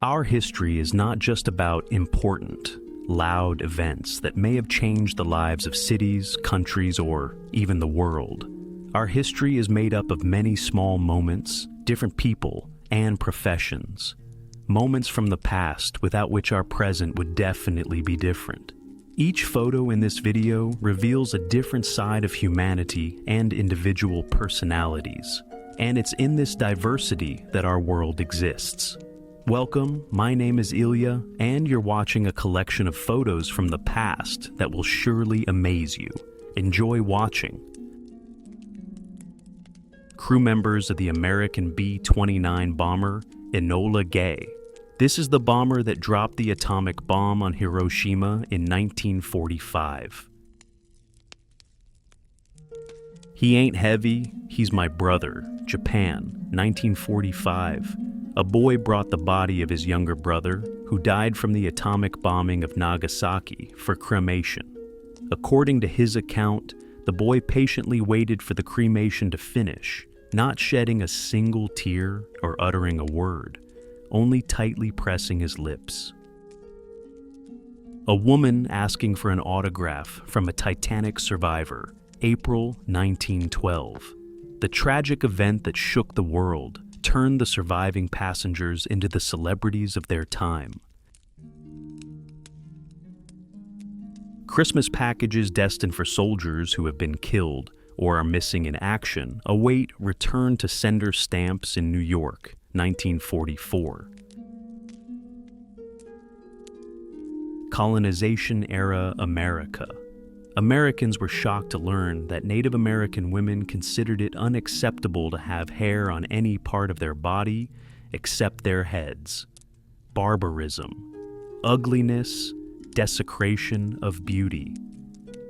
Our history is not just about important, loud events that may have changed the lives of cities, countries, or even the world. Our history is made up of many small moments, different people, and professions. Moments from the past without which our present would definitely be different. Each photo in this video reveals a different side of humanity and individual personalities. And it's in this diversity that our world exists. Welcome, my name is Ilya, and you're watching a collection of photos from the past that will surely amaze you. Enjoy watching. Crew members of the American B-29 bomber, Enola Gay. This is the bomber that dropped the atomic bomb on Hiroshima in 1945. He ain't heavy, he's my brother, Japan, 1945. A boy brought the body of his younger brother, who died from the atomic bombing of Nagasaki, for cremation. According to his account, the boy patiently waited for the cremation to finish, not shedding a single tear or uttering a word, only tightly pressing his lips. A woman asking for an autograph from a Titanic survivor, April 1912. The tragic event that shook the world turned the surviving passengers into the celebrities of their time. Christmas packages destined for soldiers who have been killed or are missing in action await return to sender stamps in New York, 1944. Colonization-era America. Americans were shocked to learn that Native American women considered it unacceptable to have hair on any part of their body except their heads. Barbarism, ugliness, desecration of beauty.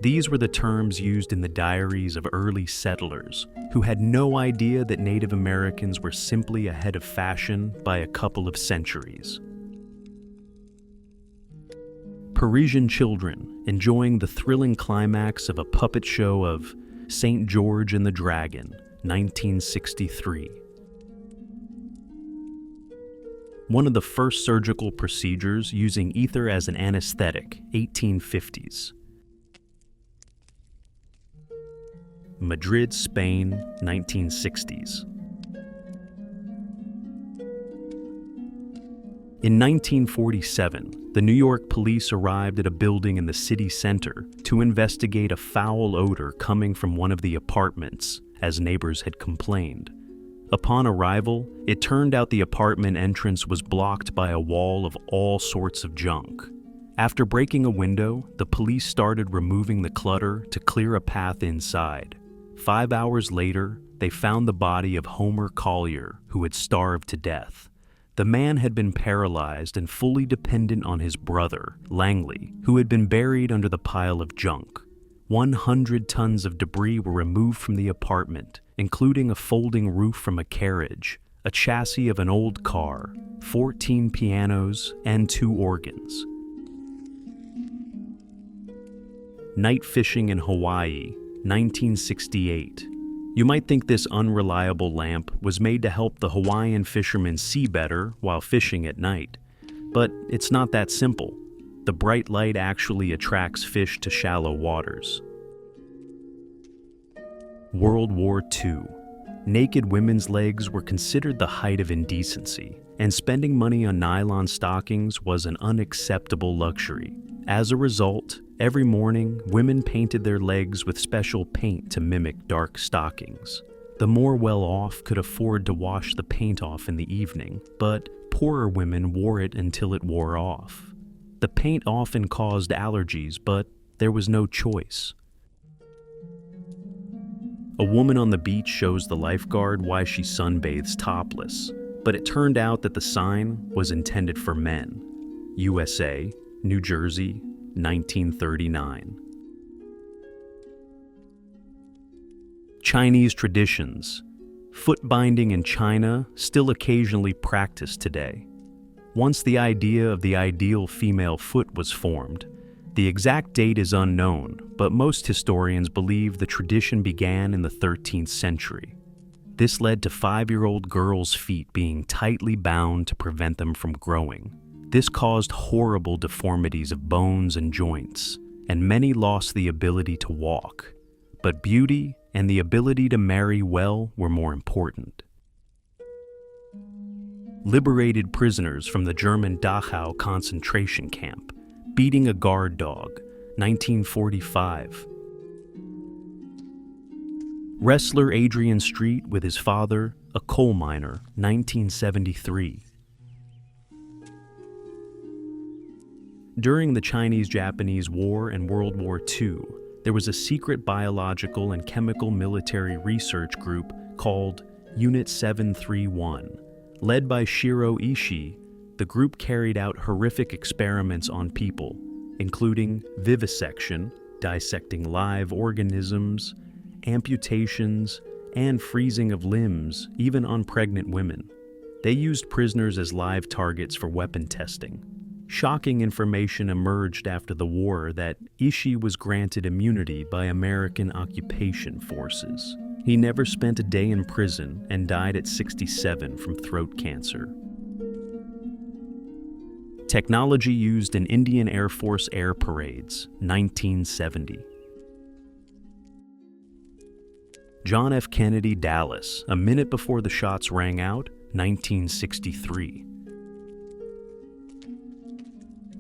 These were the terms used in the diaries of early settlers who had no idea that Native Americans were simply ahead of fashion by a couple of centuries. Parisian children enjoying the thrilling climax of a puppet show of St. George and the Dragon, 1963. One of the first surgical procedures using ether as an anesthetic, 1850s. Madrid, Spain, 1960s. In 1947, the New York police arrived at a building in the city center to investigate a foul odor coming from one of the apartments, as neighbors had complained. Upon arrival, it turned out the apartment entrance was blocked by a wall of all sorts of junk. After breaking a window, the police started removing the clutter to clear a path inside. 5 hours later, they found the body of Homer Collier, who had starved to death. The man had been paralyzed and fully dependent on his brother, Langley, who had been buried under the pile of junk. 100 tons of debris were removed from the apartment, including a folding roof from a carriage, a chassis of an old car, 14 pianos, and 2 organs. Night fishing in Hawaii, 1968. You might think this unreliable lamp was made to help the Hawaiian fishermen see better while fishing at night. But it's not that simple. The bright light actually attracts fish to shallow waters. World War II. Naked women's legs were considered the height of indecency, and spending money on nylon stockings was an unacceptable luxury. As a result, every morning, women painted their legs with special paint to mimic dark stockings. The more well-off could afford to wash the paint off in the evening, but poorer women wore it until it wore off. The paint often caused allergies, but there was no choice. A woman on the beach shows the lifeguard why she sunbathes topless, but it turned out that the sign was intended for men. USA, New Jersey, 1939. Chinese traditions. Foot binding in China still occasionally practiced today. Once the idea of the ideal female foot was formed, the exact date is unknown, but most historians believe the tradition began in the 13th century. This led to 5-year-old girls' feet being tightly bound to prevent them from growing. This caused horrible deformities of bones and joints, and many lost the ability to walk. But beauty and the ability to marry well were more important. Liberated prisoners from the German Dachau concentration camp, beating a guard dog, 1945. Wrestler Adrian Street with his father, a coal miner, 1973. During the Chinese-Japanese War and World War II, there was a secret biological and chemical military research group called Unit 731. Led by Shiro Ishii, the group carried out horrific experiments on people, including vivisection, dissecting live organisms, amputations, and freezing of limbs, even on pregnant women. They used prisoners as live targets for weapon testing. Shocking information emerged after the war that Ishii was granted immunity by American occupation forces. He never spent a day in prison and died at 67 from throat cancer. Technology used in Indian Air Force air parades, 1970. John F. Kennedy, Dallas, a minute before the shots rang out, 1963.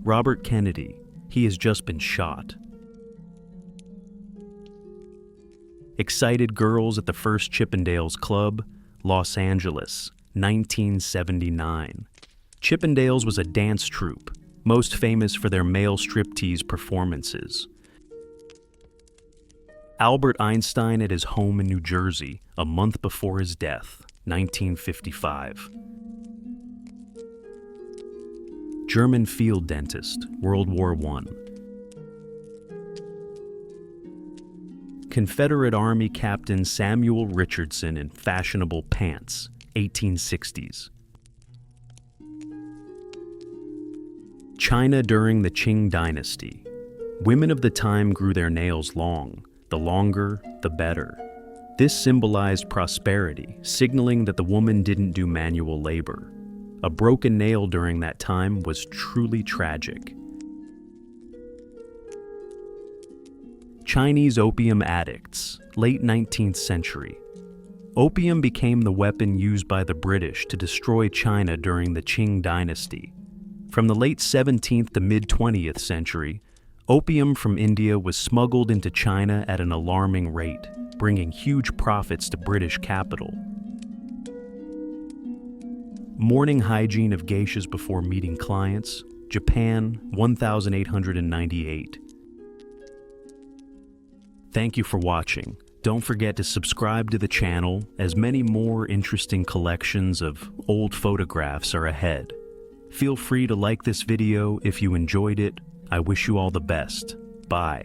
Robert Kennedy, he has just been shot. Excited girls at the First Chippendales Club, Los Angeles, 1979. Chippendales was a dance troupe, most famous for their male striptease performances. Albert Einstein at his home in New Jersey, a month before his death, 1955. German field dentist, World War I. Confederate Army Captain Samuel Richardson in fashionable pants, 1860s. China during the Qing Dynasty. Women of the time grew their nails long. The longer, the better. This symbolized prosperity, signaling that the woman didn't do manual labor. A broken nail during that time was truly tragic. Chinese opium addicts, late 19th century. Opium became the weapon used by the British to destroy China during the Qing Dynasty. From the late 17th to mid-20th century, opium from India was smuggled into China at an alarming rate, bringing huge profits to British capital. Morning hygiene of geishas before meeting clients, Japan, 1898. Thank you for watching. Don't forget to subscribe to the channel, as many more interesting collections of old photographs are ahead. Feel free to like this video if you enjoyed it. I wish you all the best. Bye.